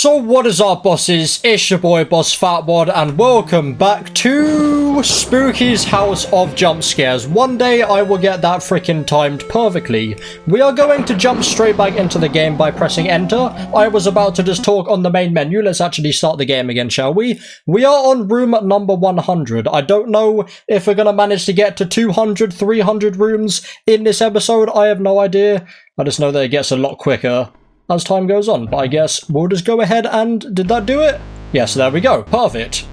So what is up, bosses? It's your boy Boss Fatwod and welcome back to Spooky's House of Jumpscares. One day I will get that freaking timed perfectly. We are going to jump straight back into the game by pressing enter. I was about to just talk on the main menu. Let's actually start the game again, shall we? We are on room number 100. I don't know if we're gonna manage to get to 200, 300 rooms in this episode. I have no idea. I just know that it gets a lot quicker as time goes on, but I guess we'll just go ahead and... did that do it? Yes, there we go. Perfect.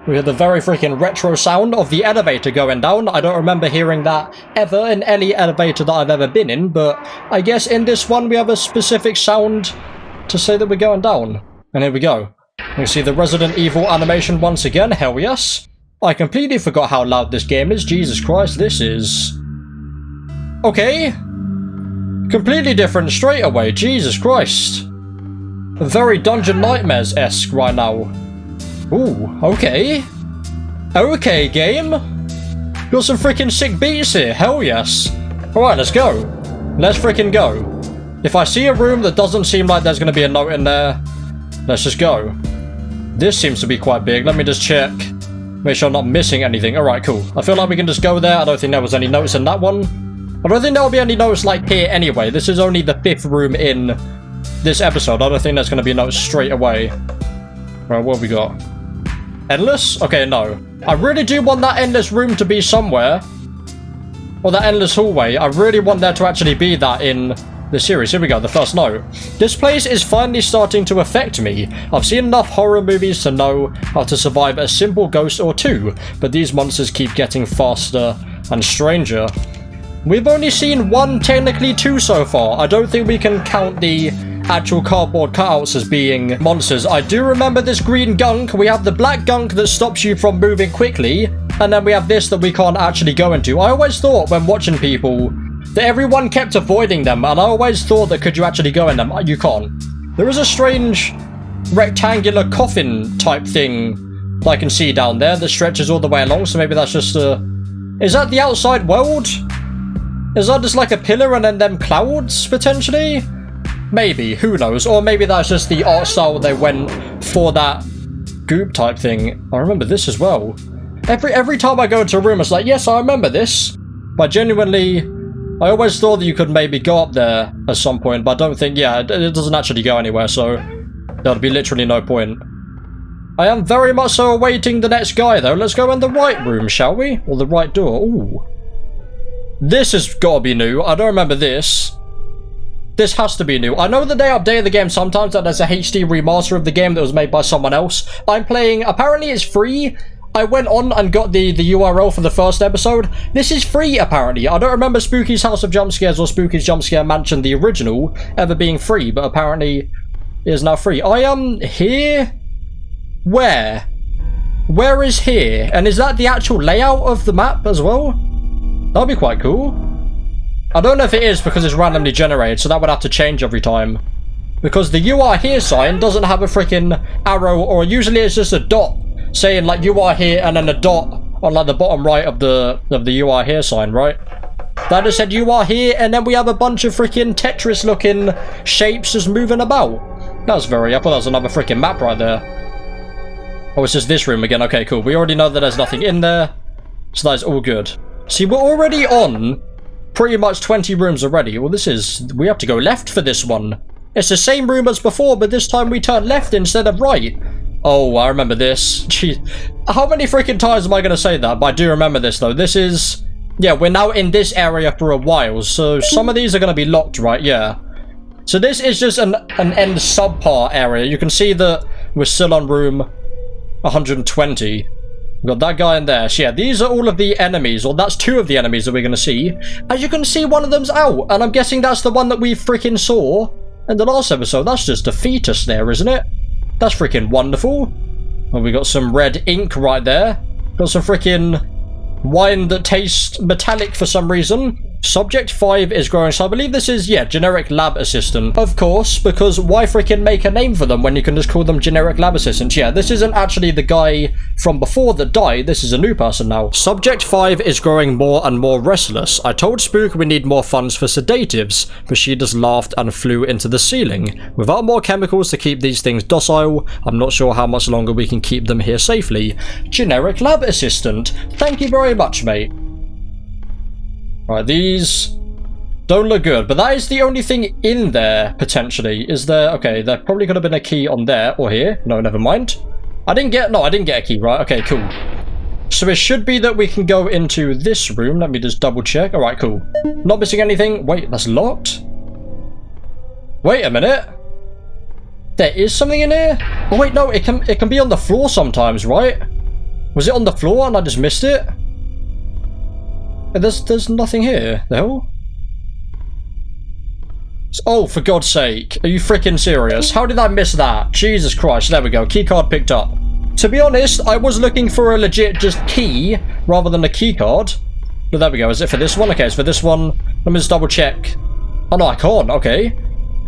We hear the very freaking retro sound of the elevator going down. I don't remember hearing that ever in any elevator that I've ever been in, but I guess in this one we have a specific sound to say that we're going down. And here we go. We see the Resident Evil animation once again. Hell yes. I completely forgot how loud this game is. Jesus Christ, this is... okay. Completely different straight away, Jesus Christ. Very Dungeon Nightmares-esque right now. Ooh, okay. Okay, game. Got some freaking sick beats here, hell yes. Alright, let's go. Let's freaking go. If I see a room that doesn't seem like there's going to be a note in there, let's just go. This seems to be quite big, let me just check. Make sure I'm not missing anything. Alright, cool. I feel like we can just go there. I don't think there was any notes in that one. I don't think there'll be any notes like here anyway. This is only the 5th room in this episode. I don't think there's going to be notes straight away. Right, what have we got? Endless? Okay, no. I really do want that endless room to be somewhere. Or that endless hallway. I really want there to actually be that in the series. Here we go, the first note. This place is finally starting to affect me. I've seen enough horror movies to know how to survive a simple ghost or two, but these monsters keep getting faster and stranger. We've only seen one, technically two so far. I don't think we can count the actual cardboard cutouts as being monsters. I do remember this green gunk. We have the black gunk that stops you from moving quickly. And then we have this that we can't actually go into. I always thought when watching people that everyone kept avoiding them. And I always thought that could you actually go in them? You can't. There is a strange rectangular coffin type thing that I can see down there that stretches all the way along. So maybe that's just a... is that the outside world? Is that just like a pillar and then them clouds, potentially? Maybe, who knows? Or maybe that's just the art style they went for that goop type thing. I remember this as well. Every time I go into a room, it's like, yes, I remember this. But genuinely, I always thought that you could maybe go up there at some point, but I don't think, yeah, it doesn't actually go anywhere, so there'll be literally no point. I am very much so awaiting the next guy, though. Let's go in the right room, shall we? Or the right door. Ooh. This has got to be new. I don't remember this. This has to be new. I know that they update the game sometimes, that there's a HD remaster of the game that was made by someone else. I'm playing, apparently it's free. I went on and got the URL for the first episode. This is free, apparently. I don't remember Spooky's House of Jumpscares or Spooky's Jumpscare Mansion, the original, ever being free, but apparently it is now free. I am here? Where? Where is here? And is that the actual layout of the map as well? That'd be quite cool. I don't know if it is because it's randomly generated, so that would have to change every time. Because the "you are here" sign doesn't have a freaking arrow, or usually it's just a dot saying like "you are here" and then a dot on like the bottom right of the "you are here" sign, right? That just said "you are here," and then we have a bunch of freaking Tetris looking shapes just moving about. That's very... I thought that was another freaking map right there. Oh, it's just this room again. Okay, cool. We already know that there's nothing in there, so that is all good. See, we're already on pretty much 20 rooms already. Well, this is... we have to go left for this one. It's the same room as before, but this time we turn left instead of right. Oh, I remember this. Jeez. How many freaking times am I going to say that? But I do remember this, though. This is... yeah, we're now in this area for a while, so some of these are going to be locked, right? Yeah. So this is just an end subpart area. You can see that we're still on room 120. We've got that guy in there. So yeah, these are all of the enemies, or that's two of the enemies that we're going to see. As you can see, one of them's out, and I'm guessing that's the one that we freaking saw in the last episode. That's just a fetus there, isn't it? That's freaking wonderful. And we got some red ink right there. Got some freaking wine that tastes metallic for some reason. Subject 5 is growing, so I believe this is, yeah, generic lab assistant. Of course, because why freaking make a name for them when you can just call them generic lab assistants? Yeah, this isn't actually the guy from before that died. This is a new person now. Subject 5 is growing more and more restless. I told Spook we need more funds for sedatives, but she just laughed and flew into the ceiling. Without more chemicals to keep these things docile, I'm not sure how much longer we can keep them here safely. Generic lab assistant. Thank you very much, mate. Right, these don't look good, but that is the only thing in there, potentially. Is there... Okay, there probably could have been a key on there, or here. No, never mind. I didn't get a key, right? Okay, cool. So it should be that we can go into this room. Let me just double check. Alright, cool. Not missing anything. Wait, that's locked? Wait a minute. There is something in here? Oh, wait, no, it can be on the floor sometimes, right? Was it on the floor and I just missed it? There's nothing here. The hell? Oh, for God's sake. Are you freaking serious? How did I miss that? Jesus Christ. There we go. Keycard picked up. To be honest, I was looking for a legit just key rather than a keycard. But there we go. Is it for this one? Okay, it's for this one. Let me just double check. Oh, no, I can't. Okay.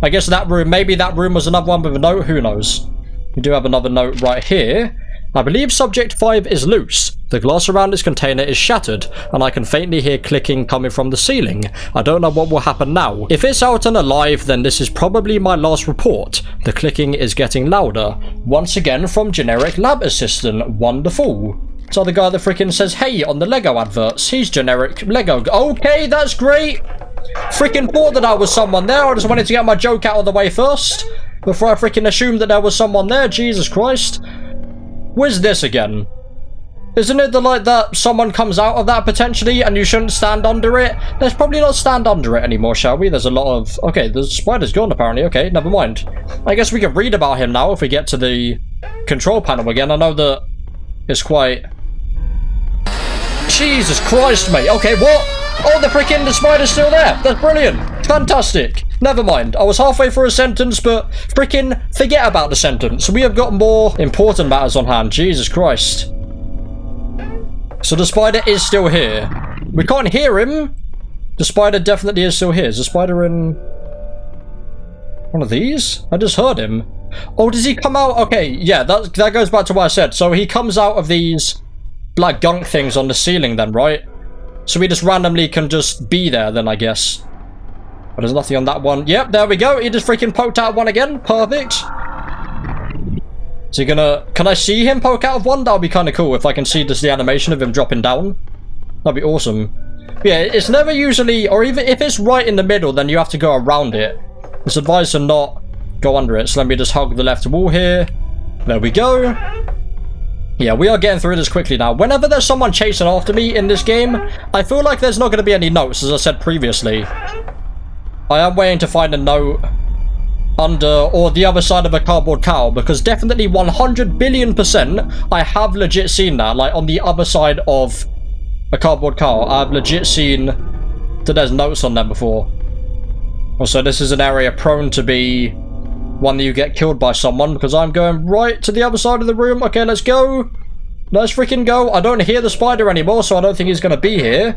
I guess that room, maybe that room was another one with a note. Who knows? We do have another note right here. I believe subject 5 is loose. The glass around its container is shattered, and I can faintly hear clicking coming from the ceiling. I don't know what will happen now. If it's out and alive, then this is probably my last report. The clicking is getting louder. Once again from generic lab assistant. Wonderful. So the guy that freaking says hey on the Lego adverts. He's generic Lego. Okay, that's great. Freaking thought that I was someone there. I just wanted to get my joke out of the way first before I freaking assumed that there was someone there. Jesus Christ. Where's this again? Isn't it the like that someone comes out of that potentially and you shouldn't stand under it? Let's probably not stand under it anymore, shall we? There's a lot of... Okay, the spider's gone apparently. Okay, never mind. I guess we can read about him now if we get to the control panel again. I know that it's quite... Jesus Christ, mate. Okay, what? Oh, the spider's still there. That's brilliant. Fantastic. Never mind. I was halfway through a sentence, but freaking forget about the sentence. We have got more important matters on hand. Jesus Christ. So the spider is still here. We can't hear him. The spider definitely is still here. Is the spider in one of these? I just heard him. Oh, does he come out? Okay, yeah, that goes back to what I said. So he comes out of these black gunk things on the ceiling then, right? So we just randomly can just be there then, I guess. But there's nothing on that one. Yep, there we go. He just freaking poked out one again. Perfect. Is he gonna... Can I see him poke out of one? That would be kind of cool if I can see just the animation of him dropping down. That'd be awesome. But yeah, it's never usually... Or even if it's right in the middle, then you have to go around it. It's advised to not go under it. So let me just hug the left wall here. There we go. Yeah, we are getting through this quickly now. Whenever there's someone chasing after me in this game, I feel like there's not going to be any notes, as I said previously. I am waiting to find a note under or the other side of a cardboard cow, because definitely 100 billion% I have legit seen that, like on the other side of a cardboard cow. I've legit seen that there's notes on them before. Also, this is an area prone to be one that you get killed by someone, because I'm going right to the other side of the room. Okay, let's go. Let's freaking go. I don't hear the spider anymore, so I don't think he's going to be here.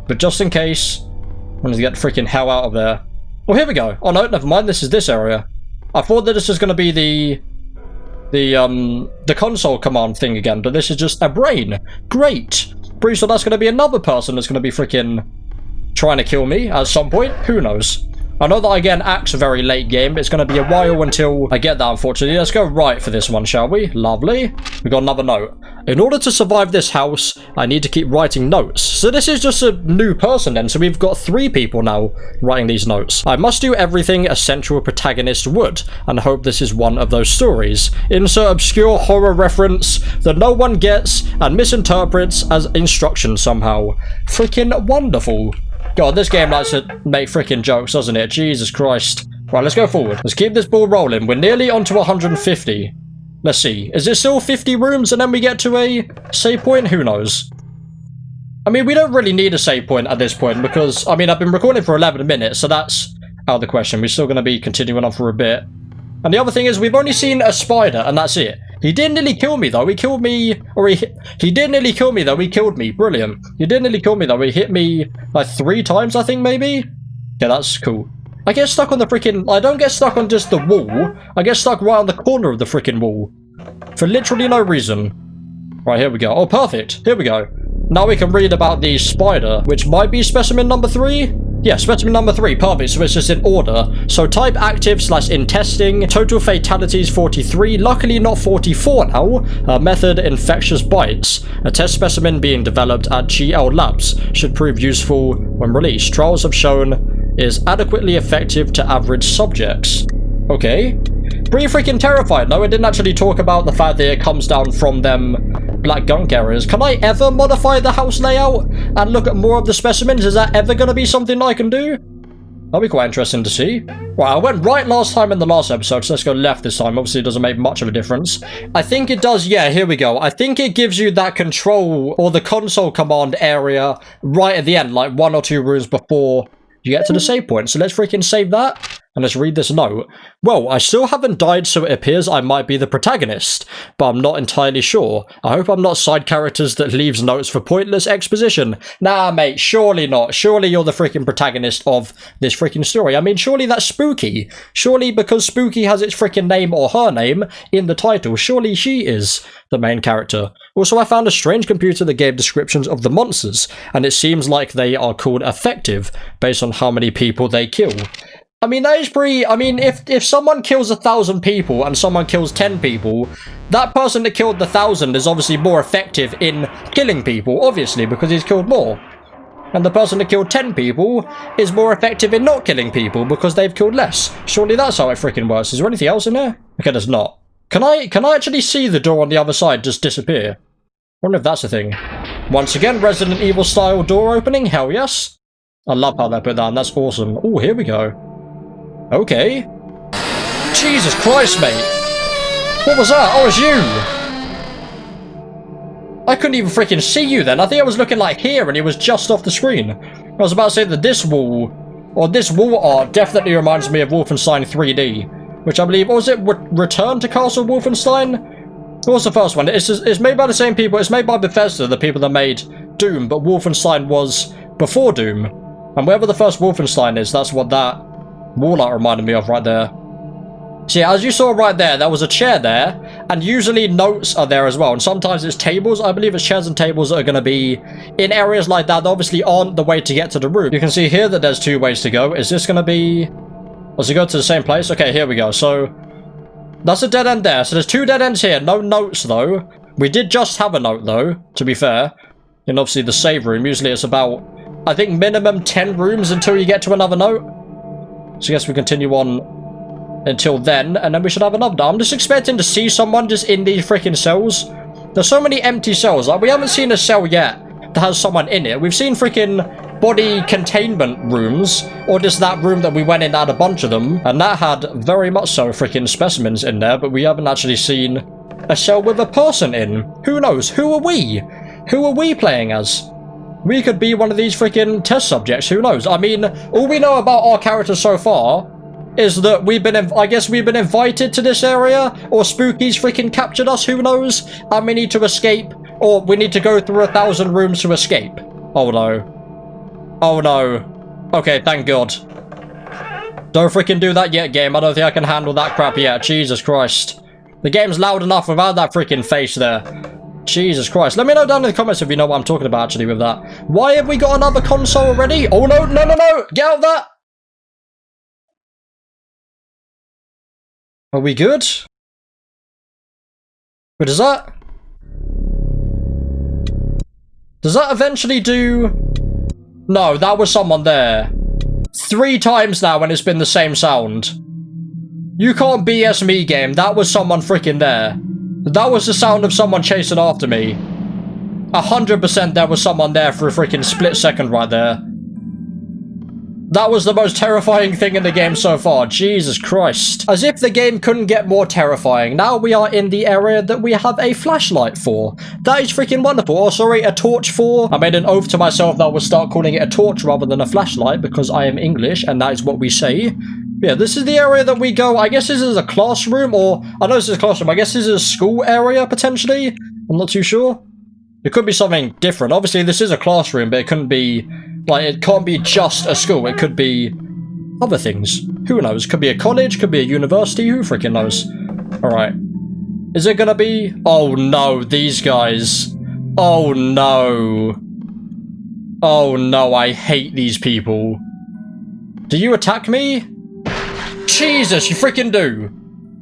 But just in case, I'm going to get the freaking hell out of there. Oh, here we go. Oh, no, never mind. This is this area. I thought that this was going to be the console command thing again, but this is just a brain. Great. Pretty sure that's going to be another person that's going to be freaking trying to kill me at some point. Who knows? I know that I get an axe very late game, but it's going to be a while until I get that, unfortunately. Let's go right for this one, shall we? Lovely. We got another note. In order to survive this house, I need to keep writing notes. So this is just a new person then. So we've got 3 people now writing these notes. I must do everything a central protagonist would, and hope this is one of those stories. Insert obscure horror reference that no one gets and misinterprets as instruction somehow. Freaking wonderful. God, this game likes to make freaking jokes, doesn't it? Jesus Christ. Right, let's go forward. Let's keep this ball rolling. We're nearly on to 150. Let's see. Is it still 50 rooms and then we get to a save point? Who knows? I mean, we don't really need a save point at this point because, I mean, I've been recording for 11 minutes, so that's out of the question. We're still going to be continuing on for a bit. And the other thing is we've only seen a spider and that's it. He didn't nearly kill me though. He killed me, or he did nearly kill me though. He killed me. Brilliant. He did nearly kill me though. He hit me like 3 times, I think, maybe. Yeah, that's cool. I get stuck on the freaking... I don't get stuck on just the wall. I get stuck right on the corner of the freaking wall. For literally no reason. Right, here we go. Oh, perfect. Here we go. Now we can read about the spider, which might be specimen number 3. Yeah, specimen number 3, perfect, so it's just in order. So type active / in testing, total fatalities 43, luckily not 44 now. Method infectious bites. A test specimen being developed at GL Labs should prove useful when released. Trials have shown is adequately effective to average subjects. Okay. Pretty freaking terrified. No, it didn't actually talk about the fact that it comes down from them black gunk areas. Can I ever modify the house layout and look at more of the specimens? Is that ever going to be something I can do? That'll be quite interesting to see. Right, I went right last time in the last episode, so let's go left this time. Obviously, it doesn't make much of a difference. I think it does. Yeah, here we go. I think it gives you that control or the console command area right at the end, like 1 or 2 rooms before you get to the save point. So let's freaking save that. And let's read this note. Well, I still haven't died, so it appears I might be the protagonist, but I'm not entirely sure. I hope I'm not side characters that leaves notes for pointless exposition. Nah, mate, surely not. Surely you're the freaking protagonist of this freaking story. I mean, surely that's Spooky. Surely because Spooky has its freaking name or her name in the title, surely she is the main character. Also, I found a strange computer that gave descriptions of the monsters, and it seems like they are called effective based on how many people they kill. I mean, that is pretty... I mean, if someone kills 1,000 people and someone kills 10 people, that person that killed the 1,000 is obviously more effective in killing people, obviously, because he's killed more. And the person that killed 10 people is more effective in not killing people because they've killed less. Surely that's how it freaking works. Is there anything else in there? Okay, there's not. Can I actually see the door on the other side just disappear? I wonder if that's a thing. Once again, Resident Evil style door opening. Hell yes. I love how they put that on. That's awesome. Oh, here we go. Okay. Jesus Christ, mate. What was that? Oh, it's you. I couldn't even freaking see you then. I think I was looking like here and it was just off the screen. I was about to say that this wall art definitely reminds me of Wolfenstein 3D, which I believe, or was it Return to Castle Wolfenstein? What was the first one? It's made by the same people. It's made by Bethesda, the people that made Doom, but Wolfenstein was before Doom. And wherever the first Wolfenstein is, that's what that wall art reminded me of right there. So yeah, as you saw right there, there was a chair there, and usually notes are there as well, and sometimes it's tables. I believe it's chairs and tables that are going to be in areas like that obviously aren't the way to get to the room. You can see here that there's 2 ways to go. Is this going to be... Does it go to the same place? Okay, here we go. So that's a dead end there. So there's 2 dead ends here. No notes though. We did just have a note though, to be fair. And obviously the save room, usually it's about, I think, minimum 10 rooms until you get to another note. So I guess we continue on until then, and then we should have another. I'm just expecting to see someone just in these freaking cells. There's so many empty cells. Like, we haven't seen a cell yet that has someone in it. We've seen freaking body containment rooms, or just that room that we went in that had a bunch of them, and that had very much so freaking specimens in there, but we haven't actually seen a cell with a person in. Who knows? Who are we? Who are we playing as? We could be one of these freaking test subjects, who knows? I mean, all we know about our characters so far is that I guess we've been invited to this area, or Spooky's freaking captured us, who knows? And we need to escape, or we need to go through 1,000 rooms to escape. Oh no. Oh no. Okay, thank God. Don't freaking do that yet, game. I don't think I can handle that crap yet. Jesus Christ. The game's loud enough without that freaking face there. Jesus Christ. Let me know down in the comments if you know what I'm talking about actually with that. Why have we got another console already? Oh no, no, no, no! Get out of that! Are we good? But does that eventually do... No, that was someone there. 3 times now and it's been the same sound. You can't BS me, game. That was someone freaking there. That was the sound of someone chasing after me. 100% there was someone there for a freaking split second right there. That was the most terrifying thing in the game so far. Jesus Christ. As if the game couldn't get more terrifying. Now we are in the area that we have a flashlight for. That is freaking wonderful. Oh, sorry, a torch for. I made an oath to myself that I would start calling it a torch rather than a flashlight because I am English and that is what we say. Yeah, this is the area that we go. I guess this is a classroom, or I know this is a classroom. I guess this is a school area, potentially. I'm not too sure. It could be something different. Obviously, this is a classroom, but it couldn't be, like, it can't be just a school. It could be other things. Who knows? Could be a college, could be a university. Who freaking knows? Alright. Is it gonna be? Oh no, these guys. Oh no. Oh no, I hate these people. Do you attack me? Jesus, you freaking do.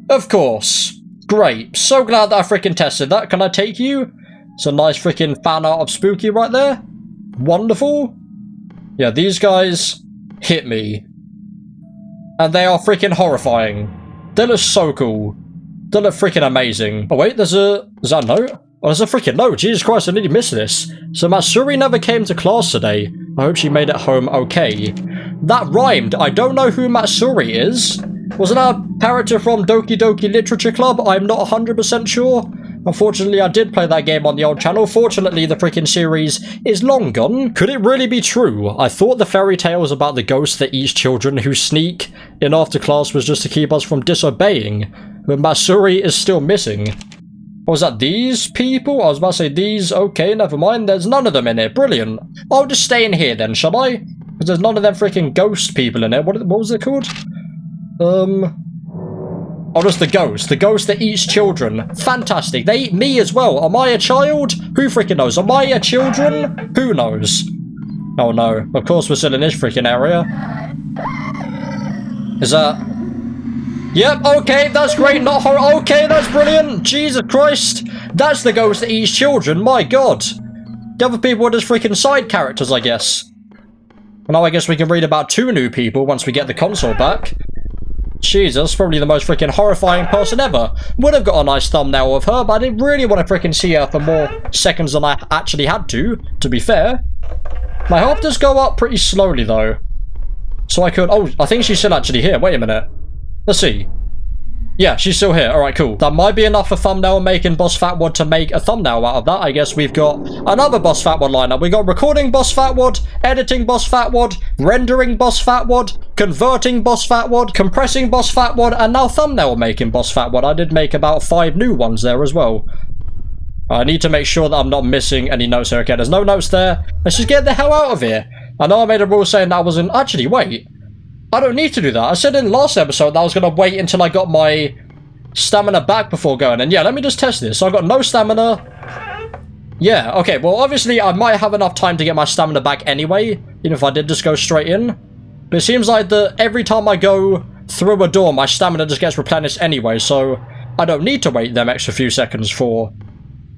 Of course. Great. So glad that I freaking tested that. Can I take you? It's a nice freaking fan art of Spooky right there. Wonderful. Yeah, these guys hit me. And they are freaking horrifying. They look so cool. They look freaking amazing. Oh wait, is that a note? Oh, there's a freaking note. Jesus Christ, I nearly missed this. So Matsuri never came to class today. I hope she made it home okay. That rhymed. I don't know who Matsuri is. Wasn't that a character from Doki Doki Literature Club? I'm not 100% sure. Unfortunately, I did play that game on the old channel. Fortunately, the freaking series is long gone. Could it really be true? I thought the fairy tales about the ghosts that eats children who sneak in after class was just to keep us from disobeying. But Matsuri is still missing. Was that these people? I was about to say these. Okay, never mind. There's none of them in it. Brilliant. I'll just stay in here then, shall I? Because there's none of them freaking ghost people in it. What was it called? Oh, just the ghost. The ghost that eats children. Fantastic. They eat me as well. Am I a child? Who freaking knows? Am I a children? Who knows? Oh no. Of course we're still in this freaking area. Is that... Yep, okay, that's great. Not horror. Okay, that's brilliant. Jesus Christ. That's the ghost that eats children. My god. The other people are just freaking side characters, I guess. Well, now I guess we can read about 2 new people once we get the console back. Jesus, probably the most freaking horrifying person ever. Would have got a nice thumbnail of her, but I didn't really want to freaking see her for more seconds than I actually had to be fair. My health does go up pretty slowly, though. So I could... Oh, I think she's still actually here. Wait a minute. Let's see. Yeah, she's still here. Alright, cool. That might be enough for thumbnail making Boss Fatwod to make a thumbnail out of that. I guess we've got another Boss Fatwod lineup. We got recording Boss Fatwod, editing Boss Fatwod, rendering Boss Fatwod, converting Boss Fatwod, compressing Boss Fatwod, and now thumbnail making Boss Fatwod. I did make about 5 new ones there as well. I need to make sure that I'm not missing any notes here. Okay, there's no notes there. Let's just get the hell out of here. I know I made a rule saying that I wasn't... Actually, wait. I don't need to do that. I said in the last episode that I was going to wait until I got my stamina back before going. And yeah, let me just test this. So I got no stamina. Yeah, okay. Well, obviously, I might have enough time to get my stamina back anyway, even if I did just go straight in. But it seems like that every time I go through a door, my stamina just gets replenished anyway. So I don't need to wait them extra few seconds for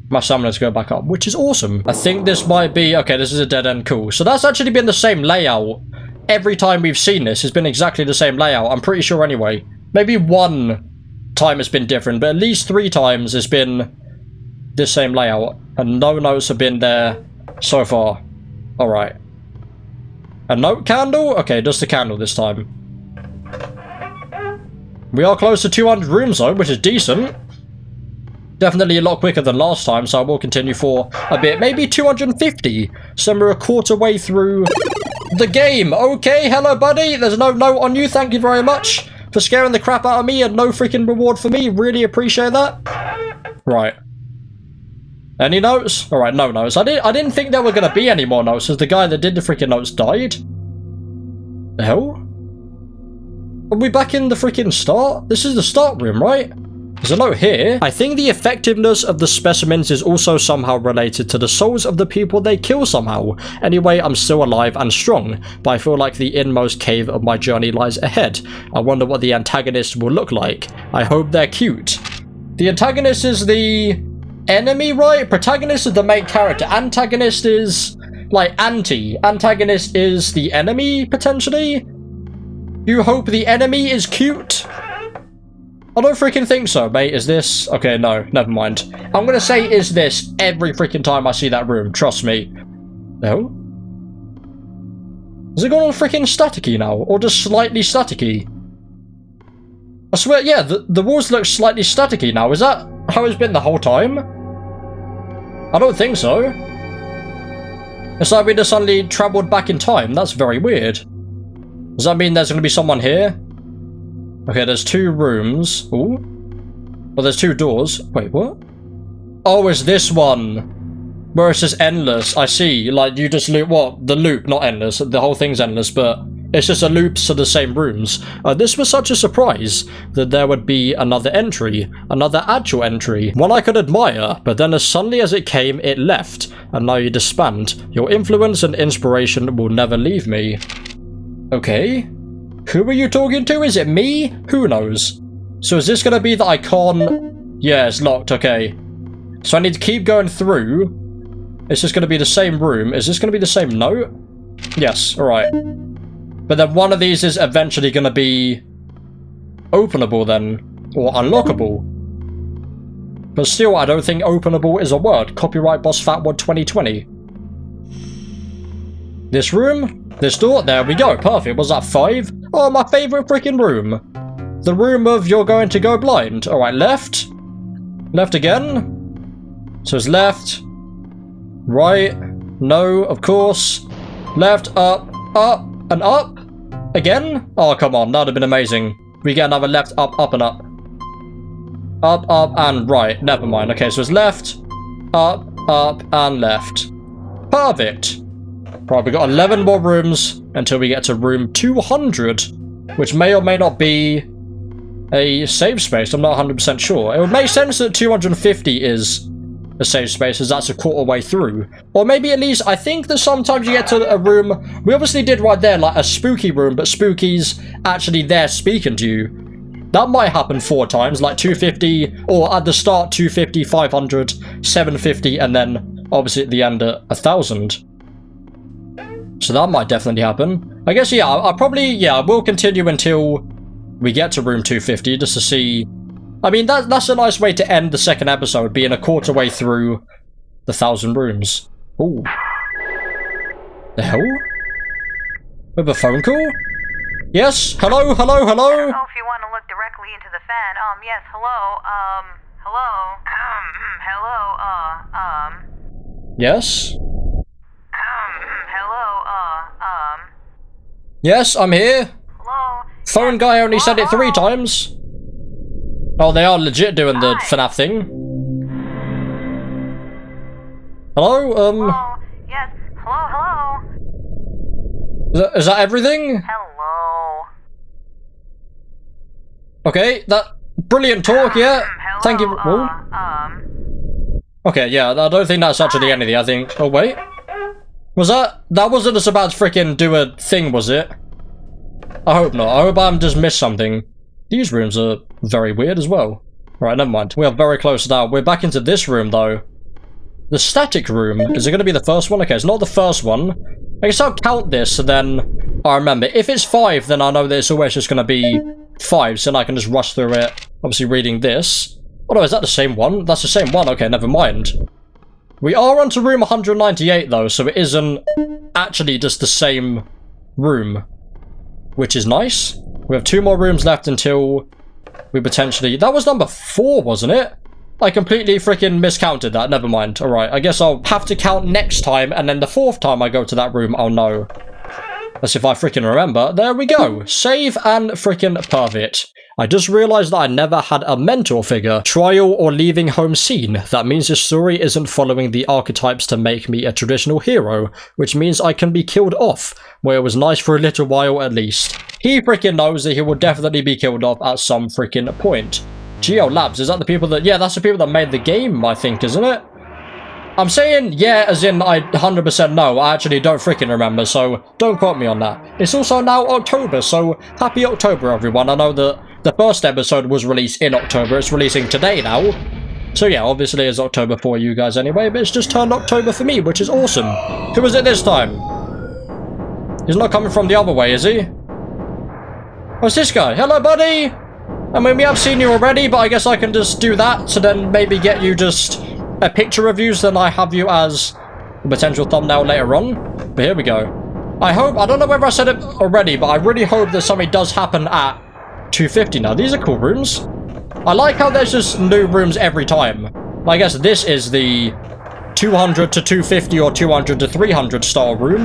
my stamina to go back up, which is awesome. I think this might be... Okay, this is a dead end. Cool. So that's actually been the same layout. Every time we've seen this, it's been exactly the same layout. I'm pretty sure anyway. Maybe 1 time it's been different, but at least 3 times it's been this same layout. And no notes have been there so far. Alright. A note candle? Okay, just a candle this time. We are close to 200 rooms though, which is decent. Definitely a lot quicker than last time, so I will continue for a bit. Maybe 250. So we're a quarter way through... the game. Okay, hello buddy. There's no note on you. Thank you very much for scaring the crap out of me and no freaking reward for me. Really appreciate that. Right. Any notes? Alright, no notes. I didn't think there were going to be any more notes as the guy that did the freaking notes died. The hell? Are we back in the freaking start? This is the start room, right? There's a note here. I think the effectiveness of the specimens is also somehow related to the souls of the people they kill somehow. Anyway, I'm still alive and strong, but I feel like the inmost cave of my journey lies ahead. I wonder what the antagonist will look like. I hope they're cute. The antagonist is the enemy, right? Protagonist is the main character. Antagonist is like anti. Antagonist is the enemy, potentially? You hope the enemy is cute? I don't freaking think so, mate. Is this... Okay, no. Never mind. I'm gonna say is this every freaking time I see that room. Trust me. No? Has it gone all freaking staticky now? Or just slightly staticky? I swear, yeah, the walls look slightly staticky now. Is that how it's been the whole time? I don't think so. It's like we just suddenly travelled back in time. That's very weird. Does that mean there's gonna be someone here? Okay, there's 2 rooms. Ooh. Well, there's 2 doors. Wait, what? Oh, it's this one. Where it says endless. I see. Like, you just loop, what? The loop, not endless. The whole thing's endless, but it's just a loop to the same rooms. This was such a surprise that there would be another entry. Another actual entry. One I could admire, but then as suddenly as it came, it left. And now you disband. Your influence and inspiration will never leave me. Okay. Who are you talking to? Is it me? Who knows? So is this going to be that I can't... Yeah, it's locked. Okay. So I need to keep going through. It's just going to be the same room. Is this going to be the same note? Yes, alright. But then one of these is eventually going to be openable then. Or unlockable. But still, I don't think openable is a word. Copyright Boss Fatwod 2020. This room? This door? There we go. Perfect. Was that 5? Oh, my favourite freaking room. The room of you're going to go blind. Alright, left. Left again. So it's left. Right. No, of course. Left, up, and up. Again? Oh, come on. That would have been amazing. We get another left, up, and up. Up, and right. Never mind. Okay, so it's left, up, and left. Perfect. Right, we've got 11 more rooms until we get to room 200, which may or may not be a save space. I'm not 100% sure. It would make sense that 250 is a save space, as that's a quarter way through. Or maybe at least, I think that sometimes you get to a room, we obviously did right there, like a spooky room, but spooky's actually there speaking to you. That might happen 4 times, like 250, or at the start 250, 500, 750, and then obviously at the end 1,000. So that might definitely happen. I guess, yeah, I will continue until we get to room 250, just to see. I mean, that's a nice way to end the second episode, being a quarter way through the 1,000 rooms. Ooh. The hell? We have a phone call? Yes? Hello? Hello? Hello? I don't know if you want to look directly into the fan. Yes, hello. Hello? Hello? Yes? Hello? Yes, I'm here. Hello? Phone guy only said it 3 times. Oh, they are legit doing the FNAF thing. Hello? Hello? Yes. Hello? Is that everything? Hello? Okay, that brilliant talk, yeah. Hello? Thank you. Whoa. Okay, yeah, I don't think that's actually anything. I think. Oh wait, that wasn't just about to freaking do a thing, was it? I hope not. I hope I just missed something. These rooms are very weird as well. Right, never mind. We are very close now. We're back into this room though. The static room. Is it going to be the first one? Okay, it's not the first one. I guess I'll count this, and then I remember. If it's 5, then I know that it's always just going to be 5, so then I can just rush through it. Obviously reading this. Oh no, is that the same one? That's the same one. Okay, never mind. We are on to room 198 though, so it isn't actually just the same room, which is nice. We have 2 more rooms left until we potentially... That was number 4, wasn't it? I completely freaking miscounted that. Never mind. Alright, I guess I'll have to count next time, and then the 4th time I go to that room, I'll know. Let's see if I freaking remember. There we go. Save and freaking perfect. I just realized that I never had a mentor figure. Trial or leaving home scene. That means the story isn't following the archetypes to make me a traditional hero, which means I can be killed off, where it was nice for a little while at least. He freaking knows that he will definitely be killed off at some freaking point. Geo Labs, is that the people that... Yeah, that's the people that made the game, I think, isn't it? I'm saying yeah as in I 100% know. I actually don't freaking remember, so don't quote me on that. It's also now October, so happy October, everyone. I know that the first episode was released in October. It's releasing today now. So yeah, obviously it's October for you guys anyway, but it's just turned October for me, which is awesome. Who is it this time? He's not coming from the other way, is he? What's this guy? Hello, buddy! I mean, we have seen you already, but I guess I can just do that to then maybe get you just a picture of you, so then I have you as a potential thumbnail later on. But here we go. I hope, I don't know whether I said it already, but I really hope that something does happen at 250 now. These are cool rooms. I like how there's just new rooms every time. I guess this is the 200 to 250 or 200 to 300 star room.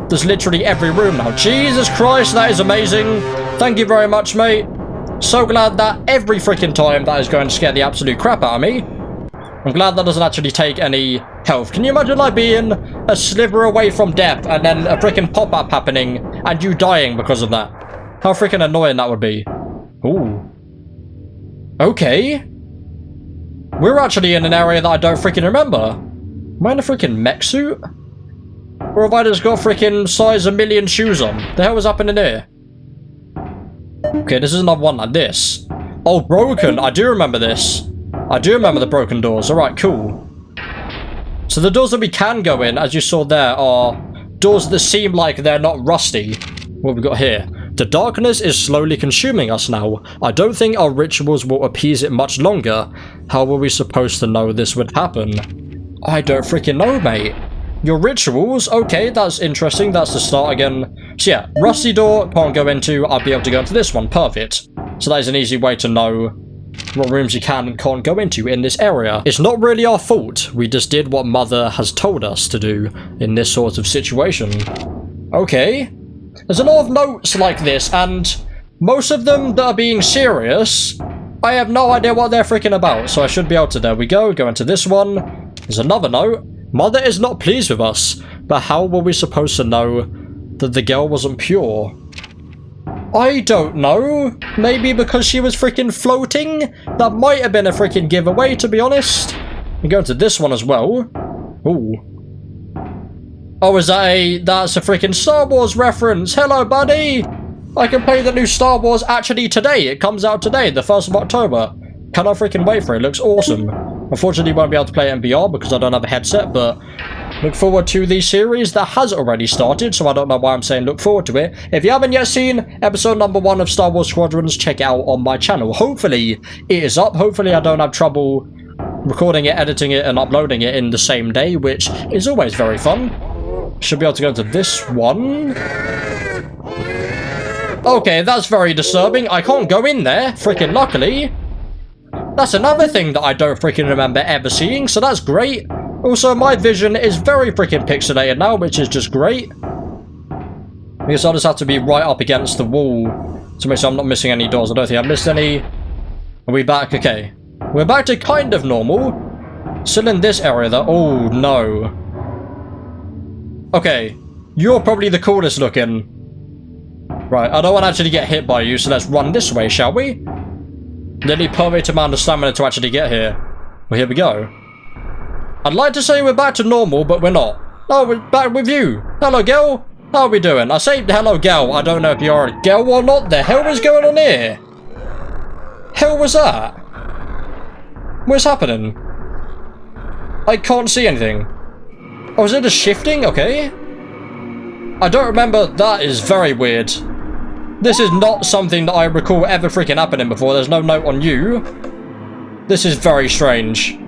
There's literally every room now. Jesus Christ, that is amazing. Thank you very much, mate. So glad that every freaking time that is going to scare the absolute crap out of me. I'm glad that doesn't actually take any health. Can you imagine like being a sliver away from death and then a freaking pop-up happening and you dying because of that? How freaking annoying that would be. Ooh. Okay. We're actually in an area that I don't freaking remember. Am I in a freaking mech suit? Or have I just got freaking size 1,000,000 shoes on? The hell was happening here? Okay, this is another one like this. Oh, broken. I do remember this. I do remember the broken doors. Alright, cool. So the doors that we can go in, as you saw there, are doors that seem like they're not rusty. What have we got here? The darkness is slowly consuming us now. I don't think our rituals will appease it much longer. How were we supposed to know this would happen? I don't freaking know, mate. Your rituals? Okay, that's interesting. That's the start again. So yeah, rusty door, can't go into. I'll be able to go into this one. Perfect. So that is an easy way to know what rooms you can and can't go into in this area. It's not really our fault. We just did what Mother has told us to do in this sort of situation. Okay. There's a lot of notes like this, and most of them that are being serious, I have no idea what they're freaking about, so I should be able to, there we go into this one. There's another note. Mother is not pleased with us, but how were we supposed to know that the girl wasn't pure? I don't know. Maybe because she was freaking floating? That might have been a freaking giveaway, to be honest. We go into this one as well. Ooh. Oh, is that that's a freaking Star Wars reference. Hello, buddy. I can play the new Star Wars actually today. It comes out today, the 1st of October. Cannot freaking wait for it. It looks awesome. Unfortunately, won't be able to play it in VR because I don't have a headset, but look forward to the series that has already started, so I don't know why I'm saying look forward to it. If you haven't yet seen episode number 1 of Star Wars Squadrons, check it out on my channel. Hopefully, it is up. Hopefully, I don't have trouble recording it, editing it, and uploading it in the same day, which is always very fun. Should be able to go to this one. Okay, that's very disturbing. I can't go in there, freaking luckily. That's another thing that I don't freaking remember ever seeing, so that's great. Also, my vision is very freaking pixelated now, which is just great. I guess I'll just have to be right up against the wall to make sure I'm not missing any doors. I don't think I've missed any. Are we back? Okay. We're back to kind of normal. Still in this area though. Oh, no. Okay. You're probably the coolest looking. Right, I don't want to actually get hit by you, so let's run this way, shall we? Nearly perfect amount of stamina to actually get here. Well, here we go. I'd like to say we're back to normal, but we're not. Oh, we're back with you. Hello, girl. How are we doing? I say hello, girl. I don't know if you're a girl or not. The hell is going on here? Hell was that? What's happening? I can't see anything. Oh, is it just shifting? Okay. I don't remember. That is very weird. This is not something that I recall ever freaking happening before. There's no note on you. This is very strange.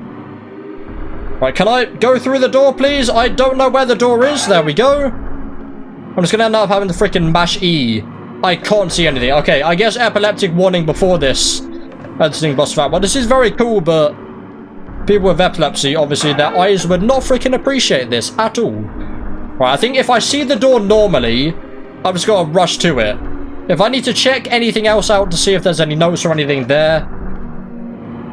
Right, can I go through the door, please? I don't know where the door is. There we go. I'm just gonna end up having to freaking mash E. I can't see anything. Okay, I guess epileptic warning before this. Editing boss Fatwod. This is very cool, but people with epilepsy, obviously, their eyes would not freaking appreciate this at all. Right, I think if I see the door normally, I've just got to rush to it. If I need to check anything else out to see if there's any notes or anything there,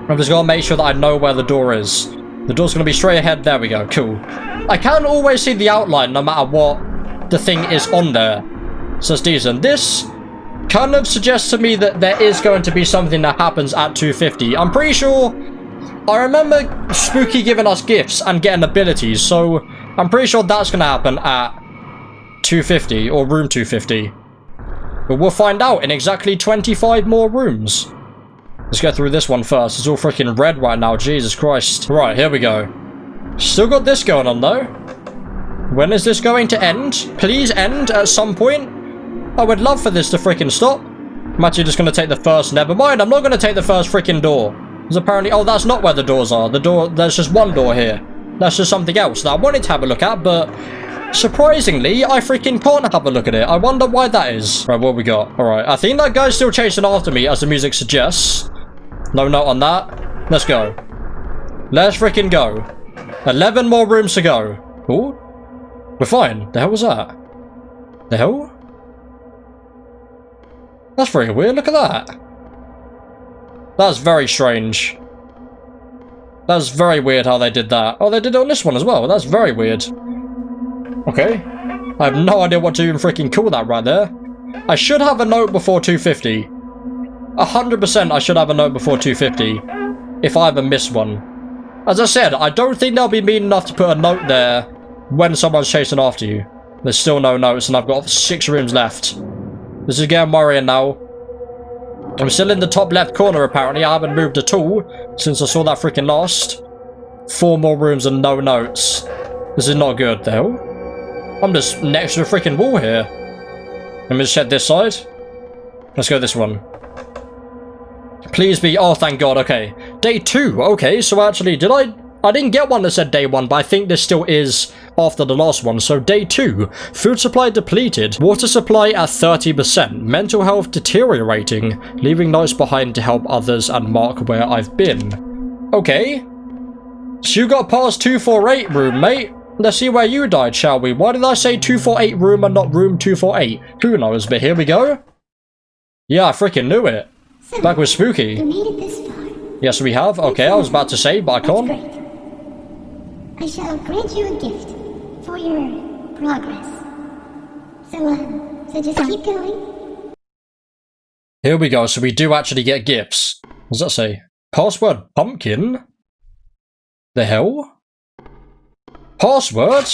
I've just got to make sure that I know where the door is. The door's going to be straight ahead. There we go. Cool. I can always see the outline no matter what the thing is on there. So it's decent. This kind of suggests to me that there is going to be something that happens at 250. I'm pretty sure I remember Spooky giving us gifts and getting abilities, so I'm pretty sure that's going to happen at 250 or room 250. But we'll find out in exactly 25 more rooms. Let's go through this one first. It's all freaking red right now. Jesus Christ. Right, here we go. Still got this going on, though. When is this going to end? Please end at some point. I would love for this to freaking stop. I'm actually just going to take the first. Never mind. I'm not going to take the first freaking door. Because apparently... Oh, that's not where the doors are. The door... There's just one door here. That's just something else that I wanted to have a look at, but... surprisingly, I freaking can't have a look at it. I wonder why that is. Right, what we got? Alright, I think that guy's still chasing after me, as the music suggests. No note on that. Let's go. Let's freaking go. 11 more rooms to go. Ooh. We're fine. The hell was that? The hell? That's very weird. Look at that. That's very strange. That's very weird how they did that. Oh, they did it on this one as well. That's very weird. Okay. I have no idea what to even freaking call that right there. I should have a note before 250. 100% I should have a note before 250. If I ever miss one. As I said, I don't think they'll be mean enough to put a note there when someone's chasing after you. There's still no notes and I've got 6 rooms left. This is getting worrying now. I'm still in the top left corner apparently. I haven't moved at all since I saw that freaking last. 4 more rooms and no notes. This is not good, the hell? I'm just next to a freaking wall here. Let me just check this side. Let's go this one. Please be... Oh, thank God. Okay. Day 2. Okay, so actually, I didn't get one that said day 1, but I think this still is after the last one. So day 2. Food supply depleted. Water supply at 30%. Mental health deteriorating. Leaving notes behind to help others and mark where I've been. Okay. So you got past 248 room, mate. Let's see where you died, shall we? Why did I say 248 room and not room 248? Who knows, but here we go. Yeah, I freaking knew it. So, Back with Spooky. we made it this far. Yes, we have. Okay, I was about to say, but I can't. That's great. I shall grant you a gift for your progress. So just keep going. Here we go. So we do actually get gifts. What does that say? Password pumpkin? The hell? Password?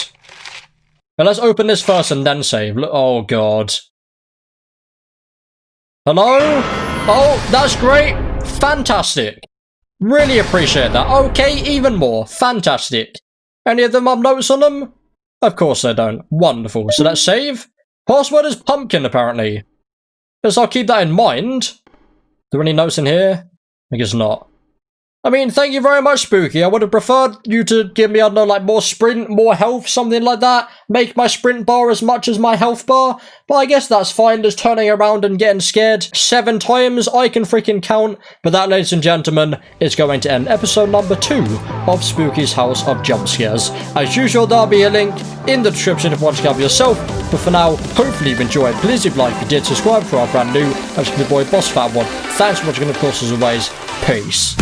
Now let's open this first and then save. Oh, God. Hello? Oh, that's great. Fantastic. Really appreciate that. Okay, even more. Fantastic. Any of them have notes on them? Of course they don't. Wonderful. So let's save. Password is pumpkin, apparently. Guess I'll keep that in mind. Are there any notes in here? I guess not. I mean, thank you very much, Spooky. I would have preferred you to give me, I don't know, like more sprint, more health, something like that. Make my sprint bar as much as my health bar. But I guess that's fine, just turning around and getting scared 7 times. I can freaking count. But that, ladies and gentlemen, is going to end episode number 2 of Spooky's House of Jumpscares. As usual, there'll be a link in the description if you want to cover yourself. But for now, hopefully you've enjoyed. Please leave a like if you did, subscribe for our brand new. I've been your boy, Boss Fatwod. Thanks for watching, and of course, as always, peace.